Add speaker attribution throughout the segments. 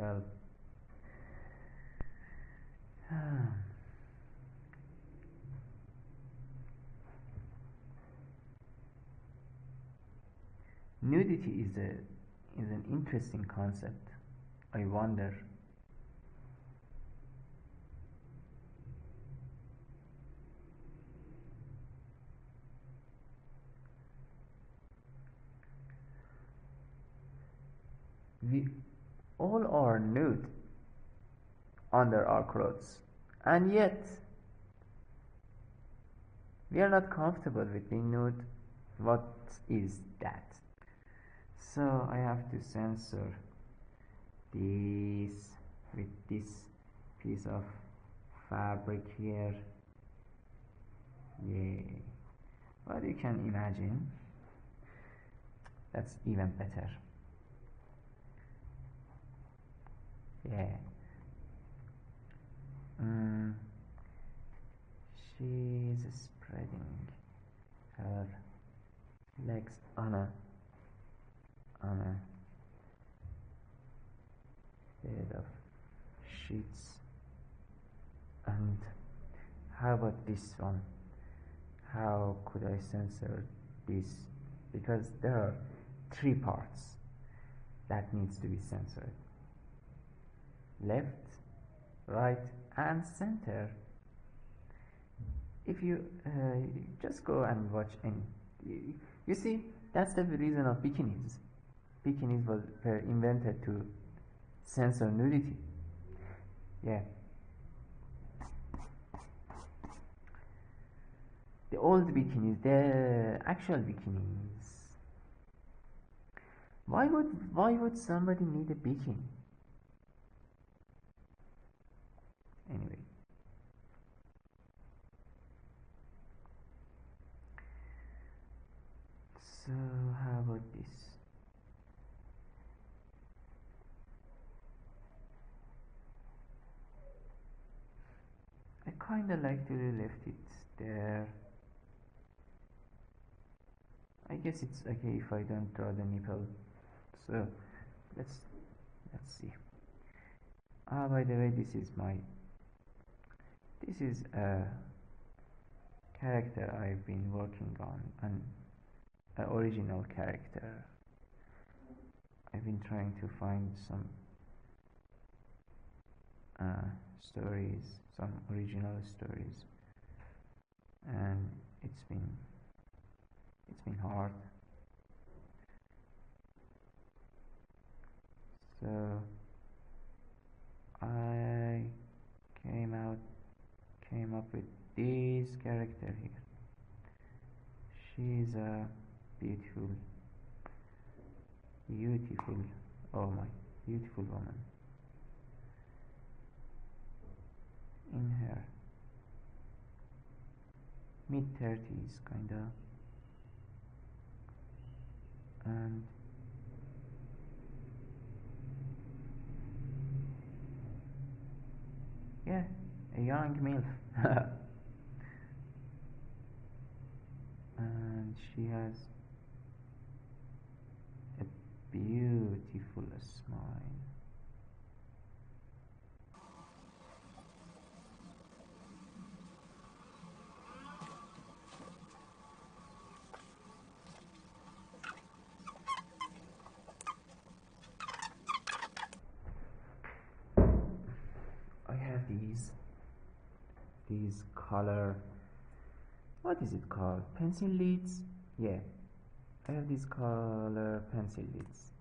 Speaker 1: well. Nudity is an interesting concept. I wonder. We all are nude under our clothes, and yet we are not comfortable with being nude. What is that? So I have to censor this with this piece of fabric here. Yeah, but you can imagine that's even better. Yeah. She's spreading her legs on a bed of sheets. And how about this one? How could I censor this? Because there are 3 parts that needs to be censored: left, right, and center. If you just go and watch any, you see, that's the reason of bikinis. Bikinis were invented to censor nudity. Yeah. The old bikinis, the actual bikinis. Why would somebody need a bikini? Anyway. So how about this? I kinda like to left it there. I guess it's okay if I don't draw the nipple. So let's see. By the way, this is a character I've been working on, an original character. I've been trying to find some stories, some original stories, and it's been hard. So I came up with this character here. She's a beautiful, oh my, beautiful woman. In her mid-30s, kinda, and yeah, a young MILF. And she has a beautiful smile. I have these color, what is it called? Pencil leads? Yeah, I have these color pencil leads,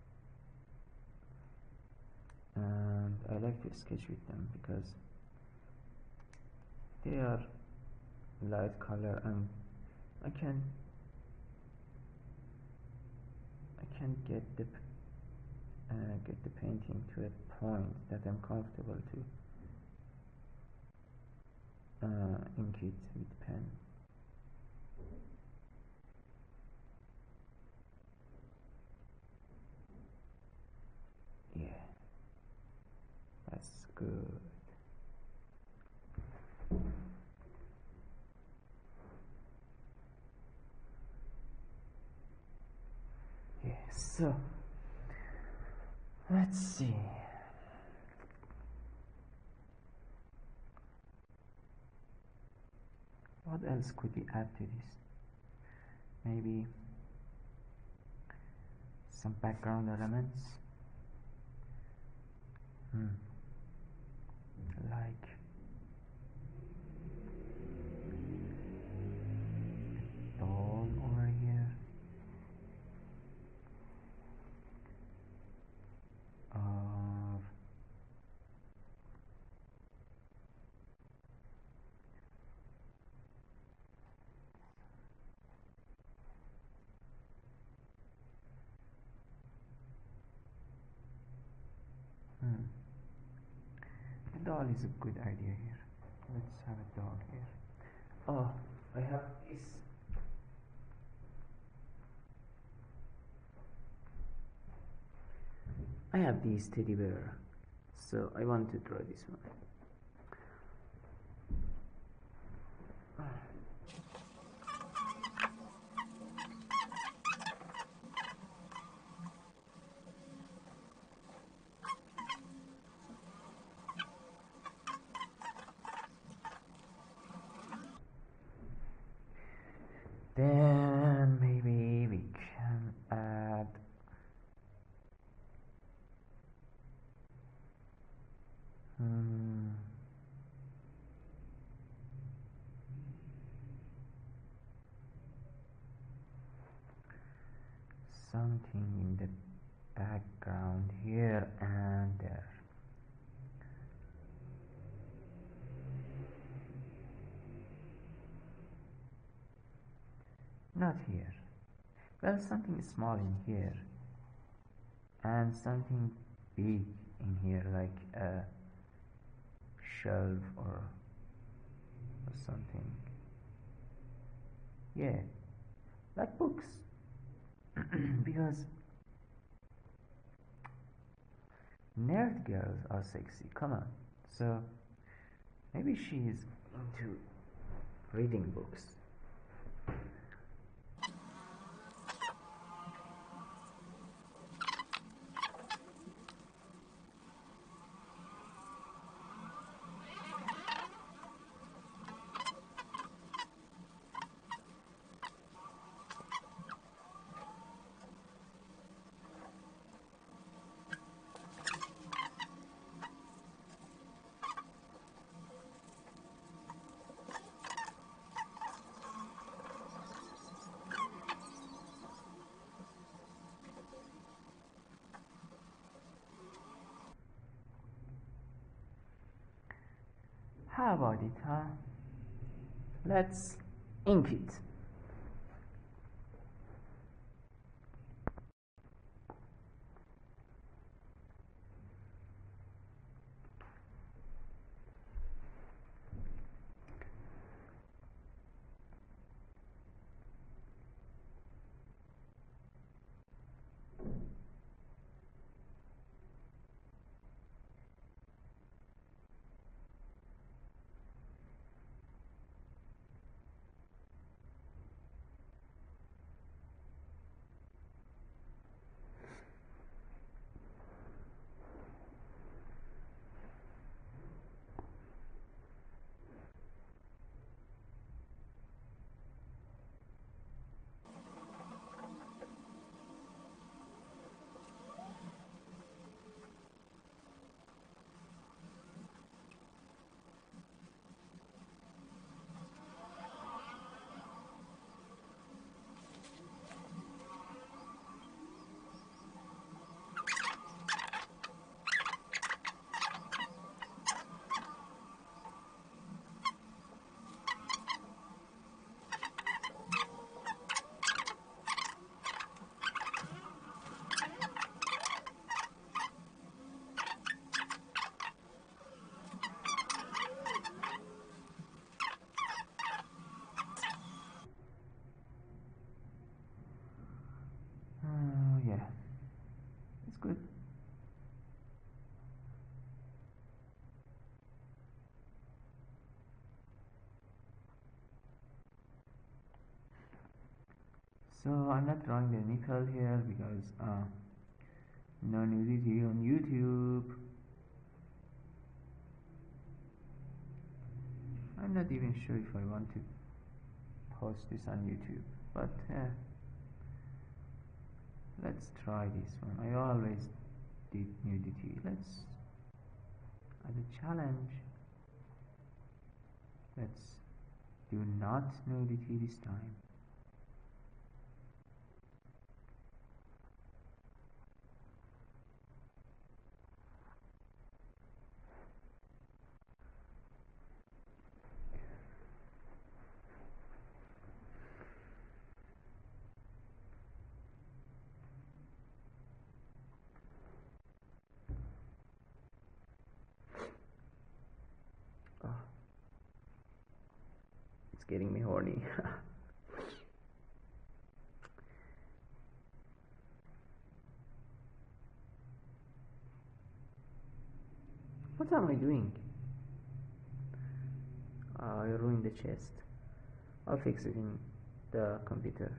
Speaker 1: and I like to sketch with them because they are light color, and I can get the painting to a point that I'm comfortable to ink it with pen. Yeah, that's good. Yeah, so let's see. What else could we add to this? Maybe some background elements. Like a doll over here. Or a doll is a good idea here. Let's have a doll here. Oh, I have this. I have this teddy bear, so I want to draw this one. Then maybe we can add something in the background here and there. Not here. Well, something small in here and something big in here, like a shelf or something. Yeah, like books. Because nerd girls are sexy, come on. So maybe she is into reading books. How about it, huh? Let's ink it. Yeah, it's good. So I'm not drawing the nipple here because no nudity on YouTube. I'm not even sure if I want to post this on YouTube, but let's try this one. I always did nudity. Let's as a challenge. Let's do not nudity this time. Oh, it's getting me horny. What am I doing? I ruined the chest. I'll fix it in the computer.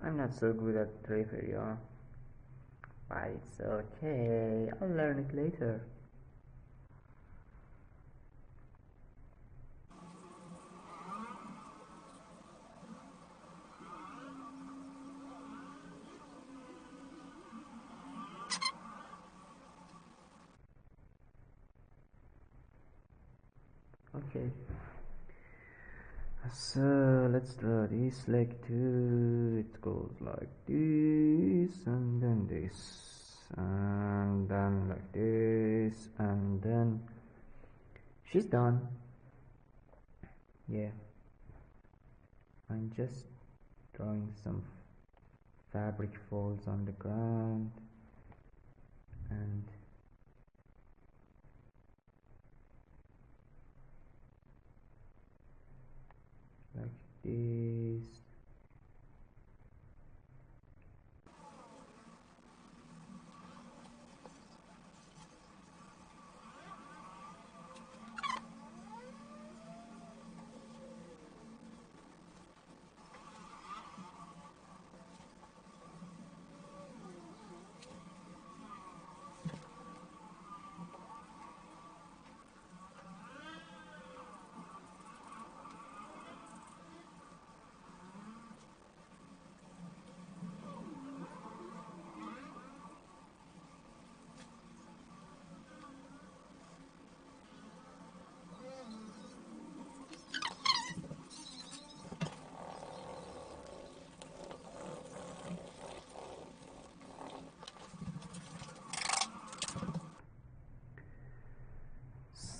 Speaker 1: I'm not so good at drapery, but it's okay. I'll learn it later. Okay. So let's draw this leg too. It goes like this, and then this, and then like this, and then she's done. Yeah, I'm just drawing some fabric folds on the ground, and like this.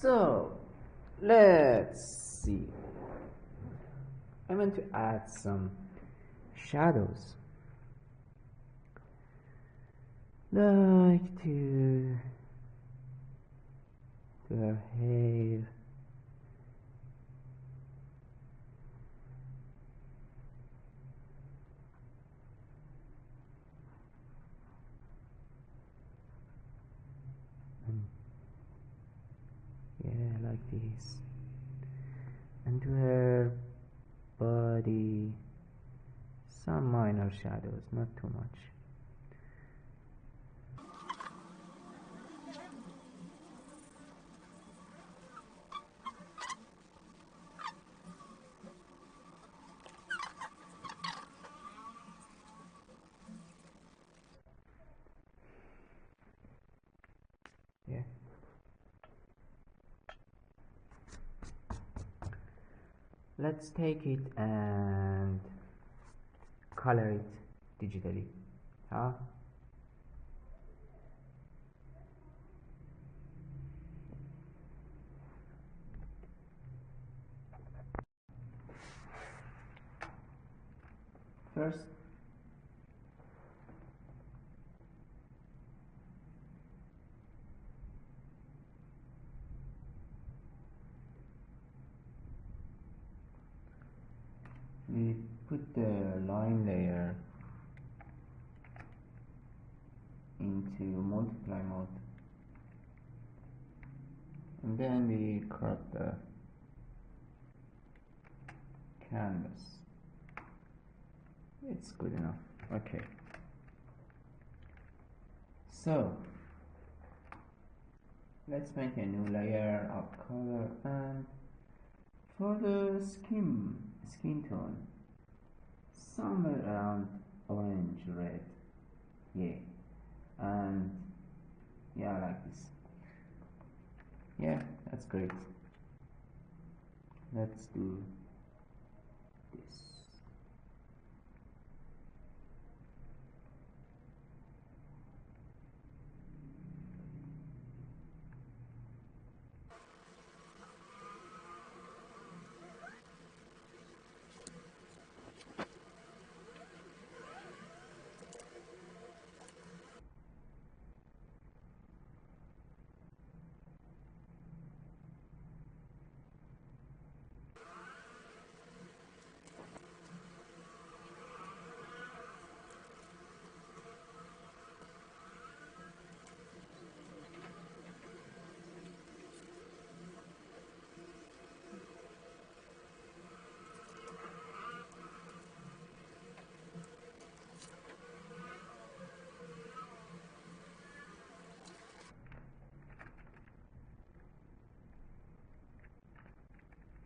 Speaker 1: So let's see. I want to add some shadows, like to her hair. And yeah, like this. And to her body, some minor shadows, not too much. Yeah. Let's take it and color it digitally. Huh? First, we put the line layer into multiply mode, and then we crop the canvas. It's good enough. Okay, so let's make a new layer of color, and for the skin tone, somewhere around orange red. Yeah, and yeah, like this. Yeah, that's great. Let's do this.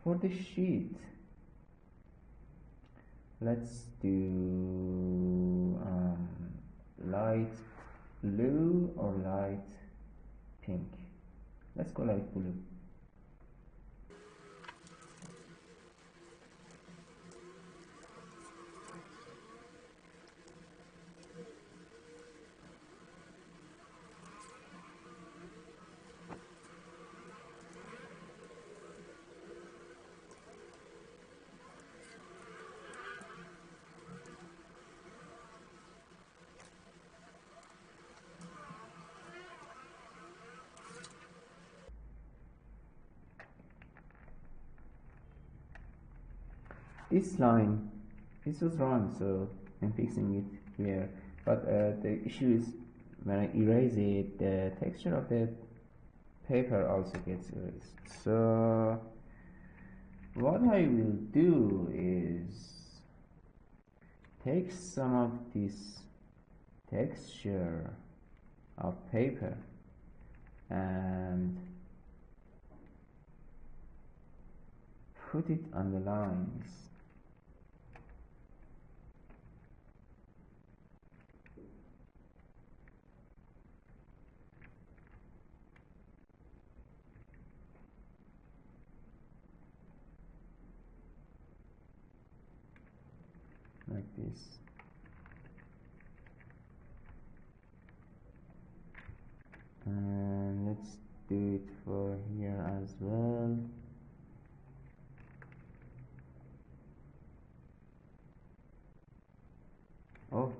Speaker 1: For the sheet, let's do light blue or light pink. Let's go light blue. This line, this was wrong, so I'm fixing it here. But the issue is when I erase it, the texture of the paper also gets erased. So what I will do is take some of this texture of paper and put it on the lines. Like this. And let's do it for here as well. Oh,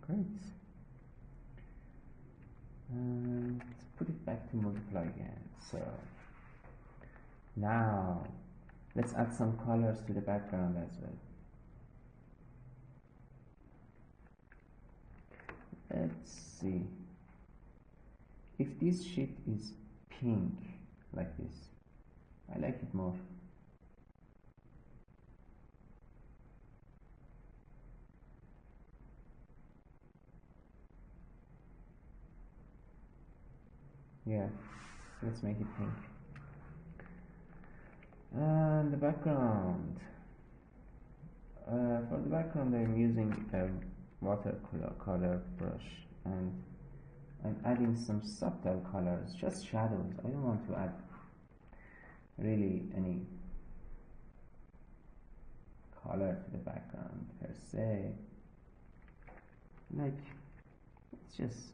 Speaker 1: great. And let's put it back to multiply again. So now let's add some colors to the background as well. Let's see if this sheet is pink like this. I like it more. Yeah, let's make it pink. And the background. For the background, I'm using a watercolor brush, and I'm adding some subtle colors, just shadows. I don't want to add really any color to the background per se. Like, it's just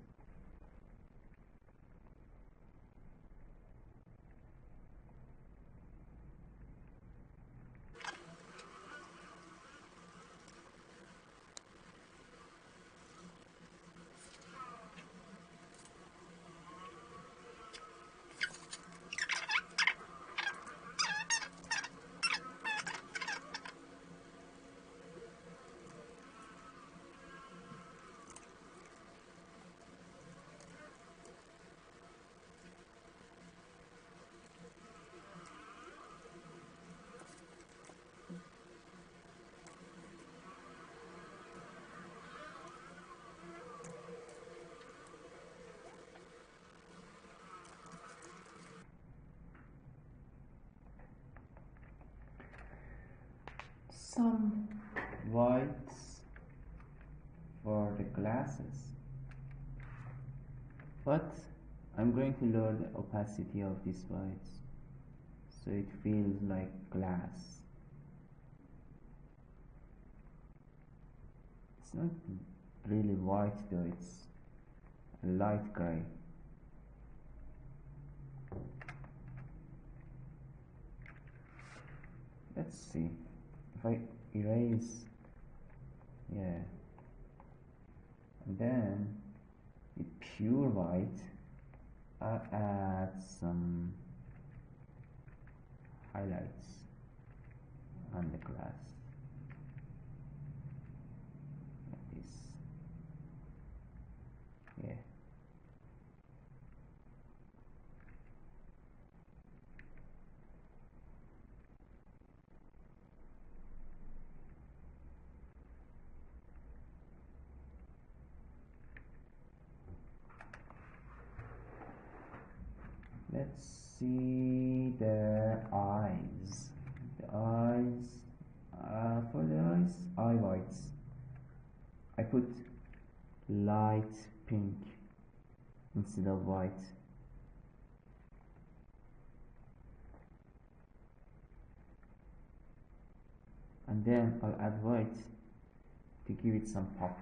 Speaker 1: some whites for the glasses, but I'm going to lower the opacity of these whites so it feels like glass. It's not really white though, it's a light gray. Let's see if I erase, yeah, and then with pure white I'll add some highlights on the glass like this. Yeah, let's see the eyes. For the eyes, eye whites, I put light pink instead of white. And then I'll add white to give it some pop.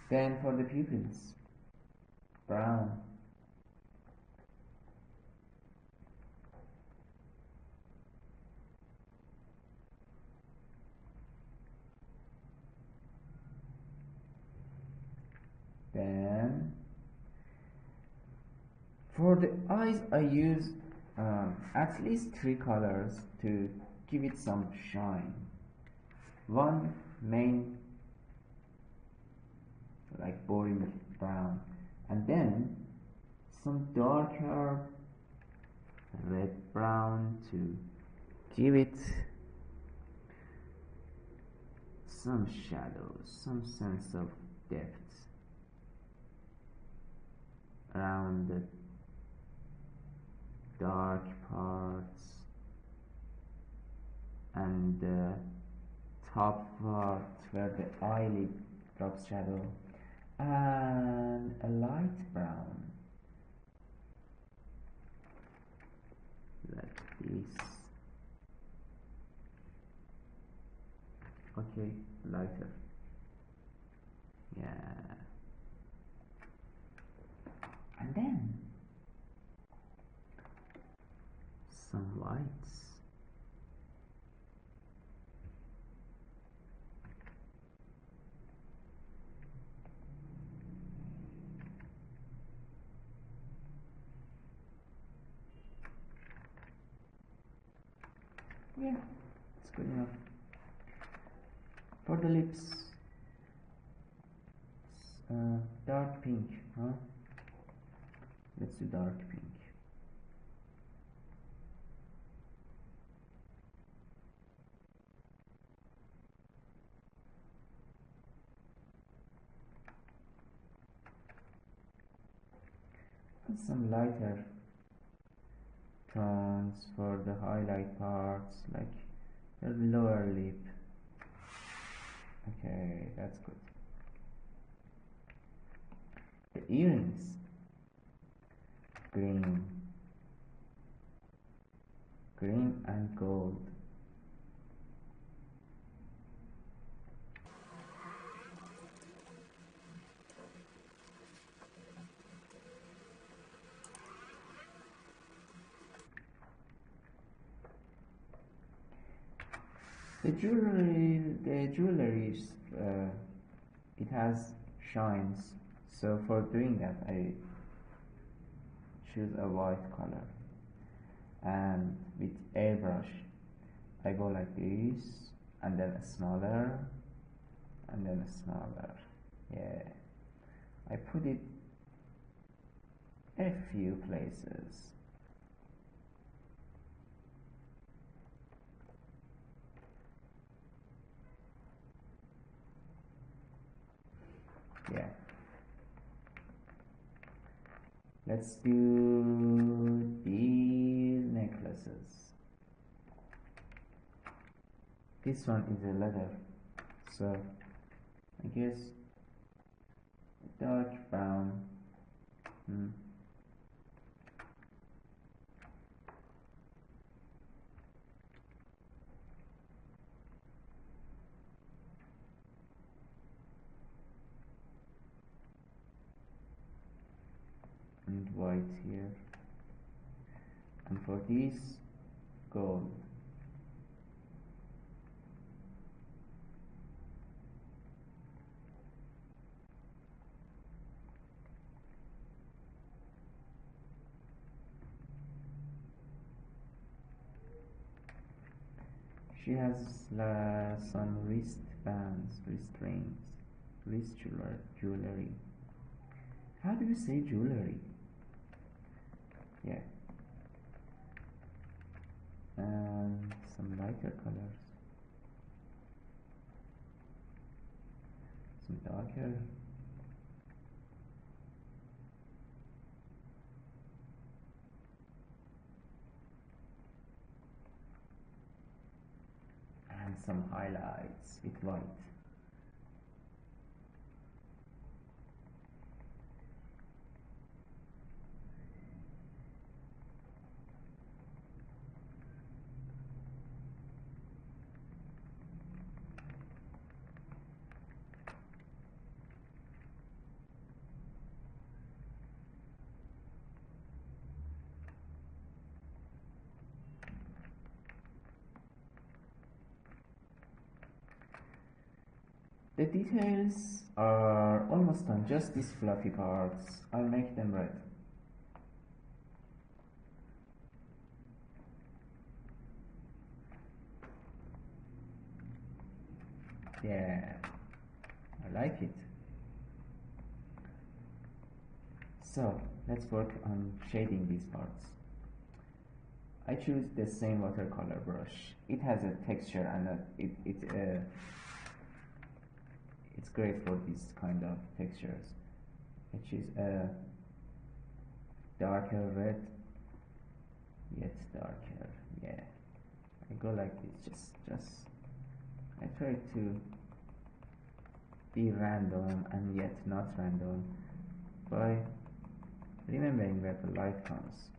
Speaker 1: Then for the pupils, brown. Then for the eyes, I use at least 3 colors to give it some shine. One main, like boring brown, and then some darker red brown to give it some shadows, some sense of depth around the dark parts and the top part where the eyelid drops shadow, and a light brown like this. Okay, lighter. Yeah. And then some whites. Yeah, it's good enough. For the lips, dark pink, huh? Let's do dark pink. And some lighter tones for the highlight parts, like the lower lip. Okay, that's good. The earrings, green and gold. The jewelry, it has shines. So for doing that, I choose a white color, and with airbrush, I go like this, and then a smaller, and then a smaller. Yeah, I put it a few places. Yeah. Let's do these necklaces. This one is a leather, so I guess dark brown. And white here, and for this, gold. She has some wristbands, wrist rings, wrist jewelry. How do you say jewelry? Yeah. And some lighter colors, some darker, and some highlights with white. The details are almost done, just these fluffy parts. I'll make them red. Yeah, I like it. So let's work on shading these parts. I choose the same watercolor brush. It has a texture, and it's great for this kind of textures. I choose a darker red, yet darker. Yeah, I go like this. Just I try to be random and yet not random by remembering where the light comes.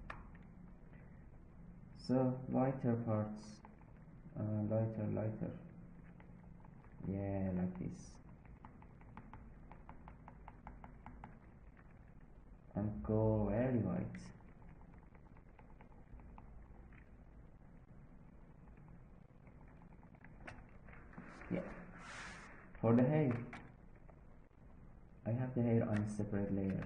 Speaker 1: So lighter parts, lighter. Yeah, like this. And go very white. Yeah. For the hair, I have the hair on a separate layer.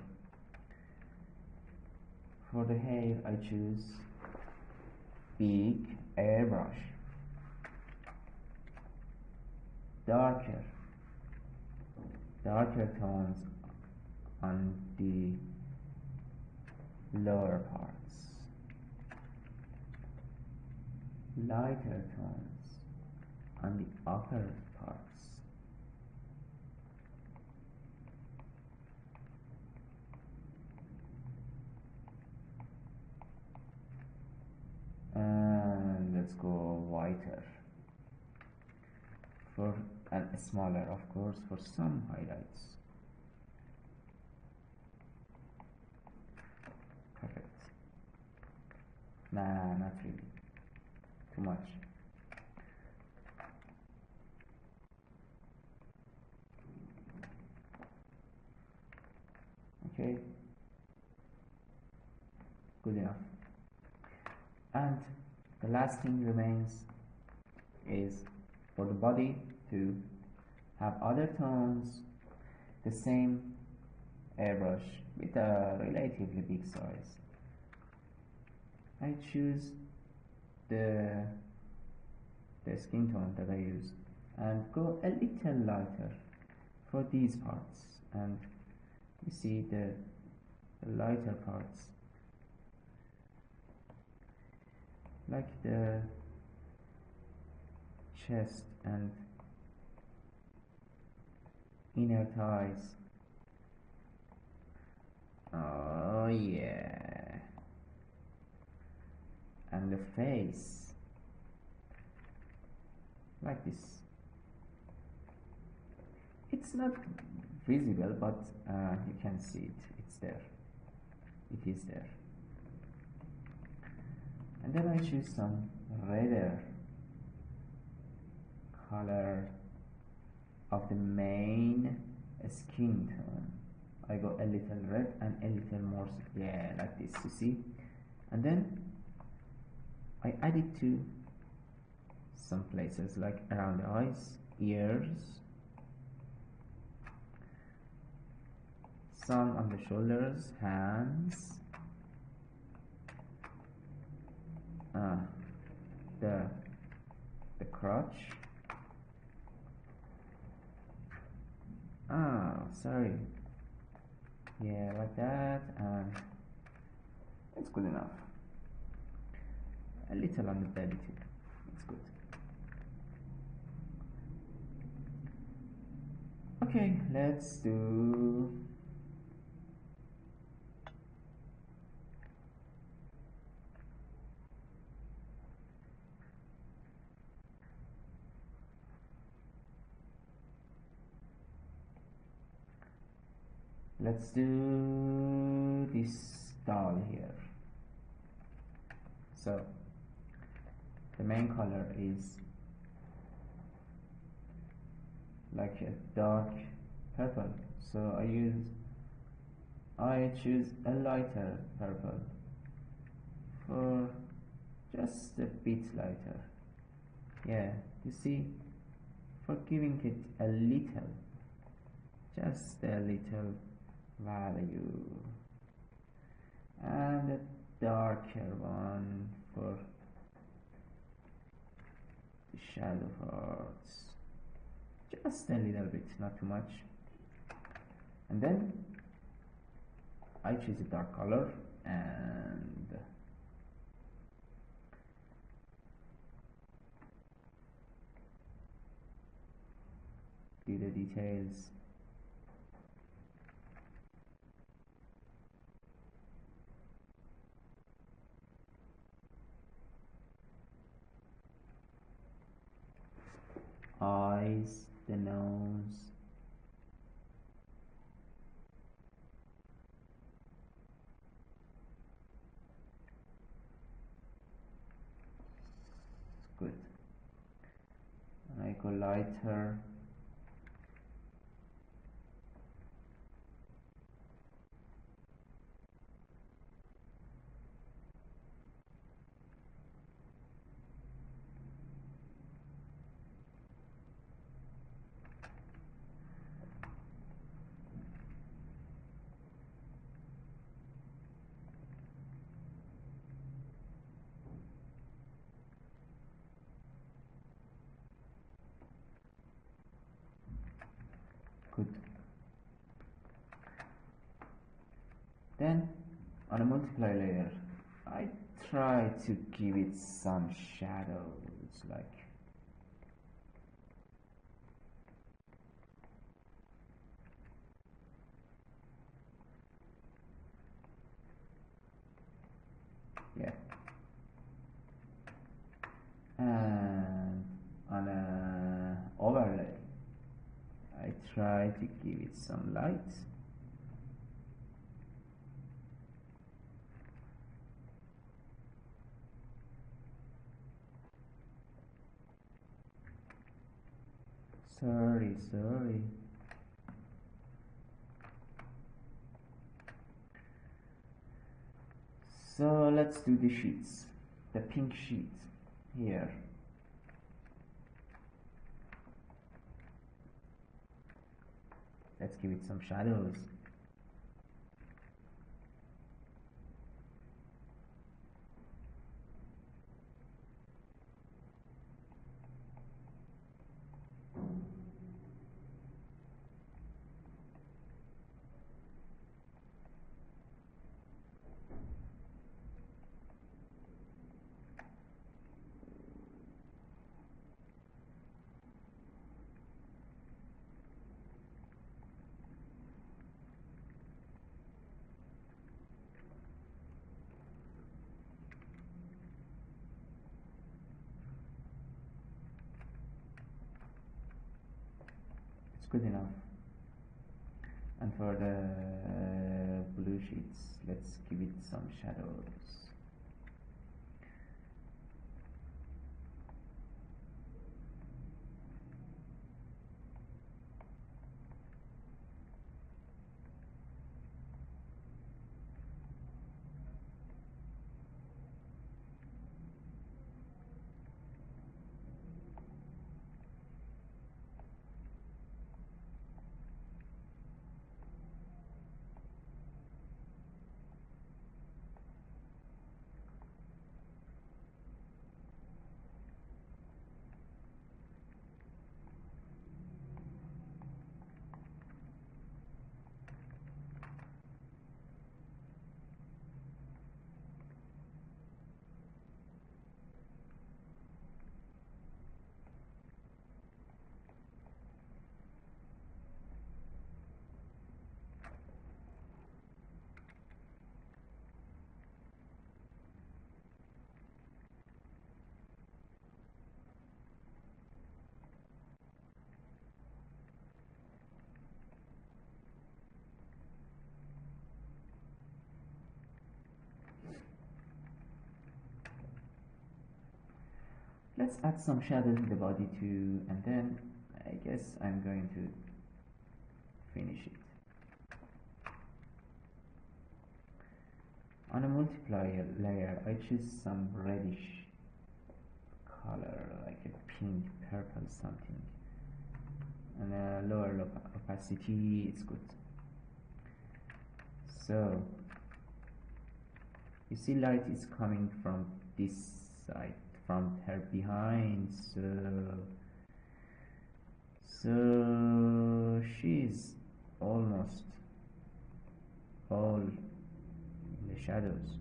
Speaker 1: For the hair, I choose big airbrush, darker tones on the lower parts, lighter tones on the upper parts. lighter for, and smaller of course, for some highlights. Perfect. Nah, not really. Too much. Okay. Good enough. And the last thing remains is for the body to have other tones, the same airbrush with a relatively big size. I choose the skin tone that I use and go a little lighter for these parts, and you see the lighter parts like the chest and inner thighs. Oh yeah. And the face like this. It's not visible, but you can see it. It's there. It is there. And then I choose some redder color of the main skin tone. I go a little red and a little more, yeah, like this, you see. And then I add it to some places like around the eyes, ears, some on the shoulders, hands, the crotch. Sorry. Yeah, like that, and it's good enough. A little on the belly too. It's good. Okay, let's do this doll here. So the main color is like a dark purple, so I choose a lighter purple, for just a bit lighter. Yeah, you see, for giving it a little, just a little value, and a darker one for the shadow parts, just a little bit, not too much. And then I choose a dark color and do the details. Eyes, the nose, good. And I go lighter. Good. Then on a multiply layer, I try to give it some shadows, like yeah. And try to give it some light. Sorry. So let's do the sheets. The pink sheet here. Let's give it some shadows. Good enough. And for the blue sheets, let's give it some shadows. Let's add some shadow to the body too, and then I guess I'm going to finish it. On a multiplier layer, I choose some reddish color, like a pink, purple something, and a lower opacity, it's good. So you see light is coming from this side, from her behind, so she's almost all in the shadows.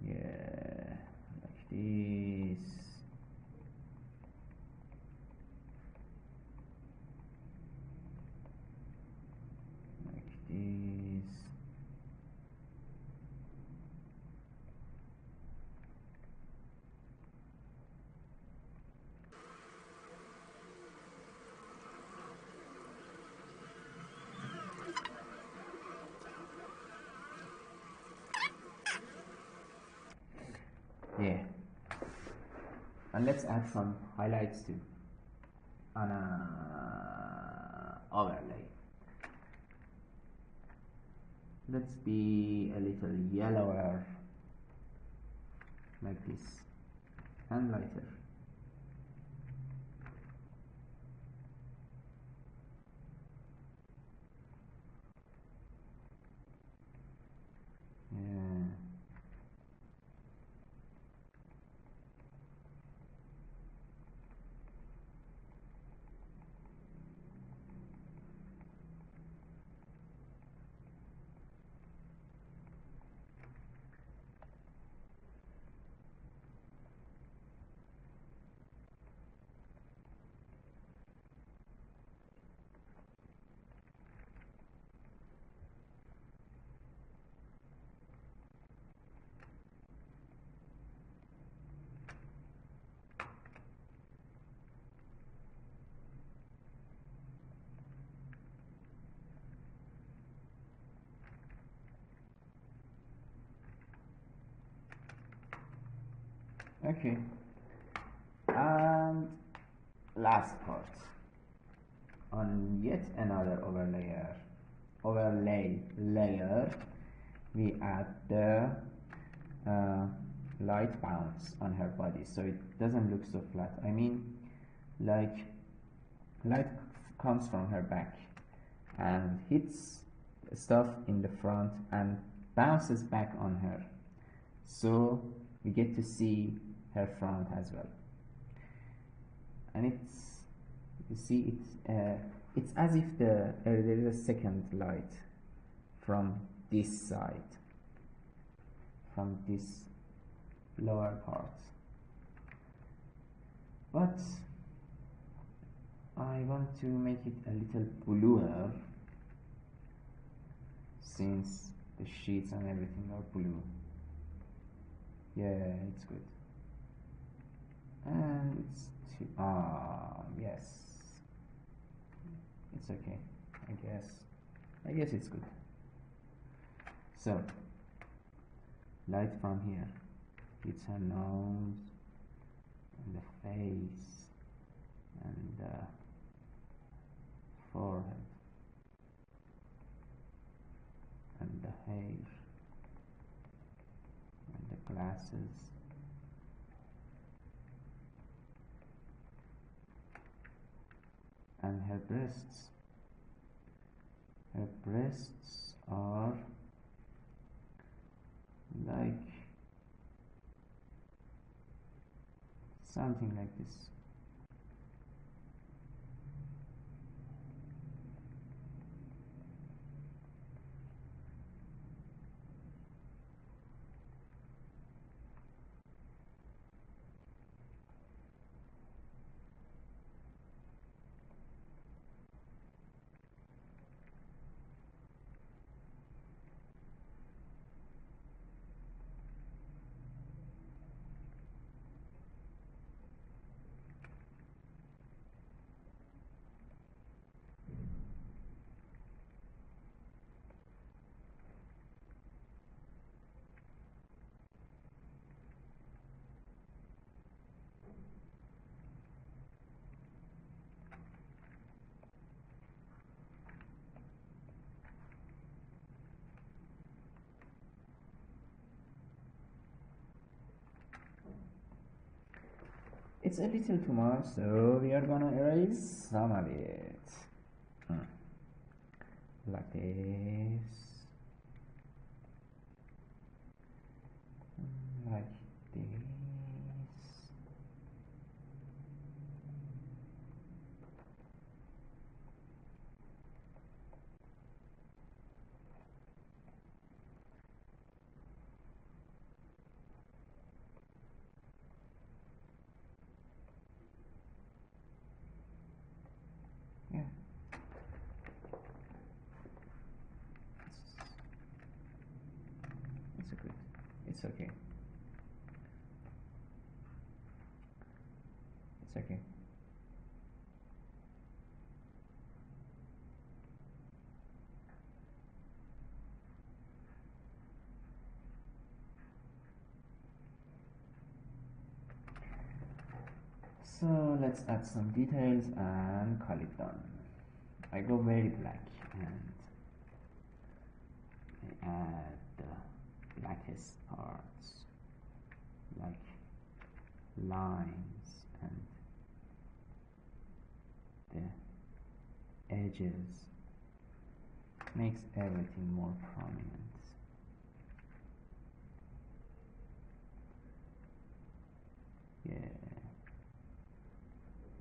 Speaker 1: Yeah, like this. Like this. Yeah, and let's add some highlights too on a overlay. Let's be a little yellower, like this, and lighter. Yeah. Okay, and last part, on yet another overlay layer, we add the light bounce on her body, so it doesn't look so flat. I mean, like, light comes from her back and hits stuff in the front and bounces back on her, so we get to see her front as well. And it's, you see, it's as if there is a second light from this side, from this lower part. But I want to make it a little bluer, since the sheets and everything are blue. Yeah, it's good. And it's too, yes, it's okay, I guess it's good. So light from here hits her nose and the face and the forehead and the hair and the glasses and her breasts. Her breasts are like something like this. It's a little too much, so we are gonna erase some of it. Like this. Like this. Yeah. It's good. It's okay. It's okay. So let's add some details and call it done. I go very black and I add the blackest parts, like lines and the edges. Makes everything more prominent. Yeah,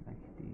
Speaker 1: like this.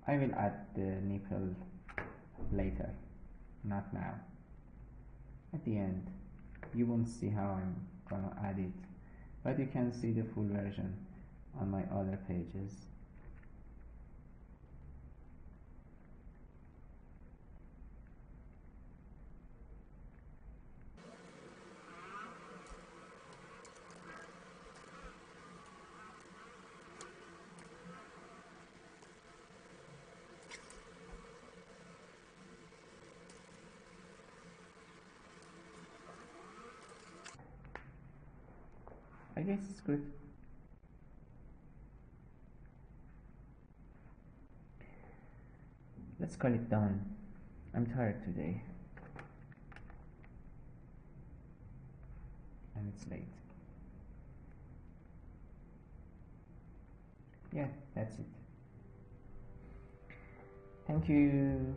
Speaker 1: I will add the nipple later, not now. At the end, you won't see how I'm gonna add it, but you can see the full version on my other pages. I guess it's good. Let's call it done. I'm tired today. And it's late. Yeah, that's it. Thank you.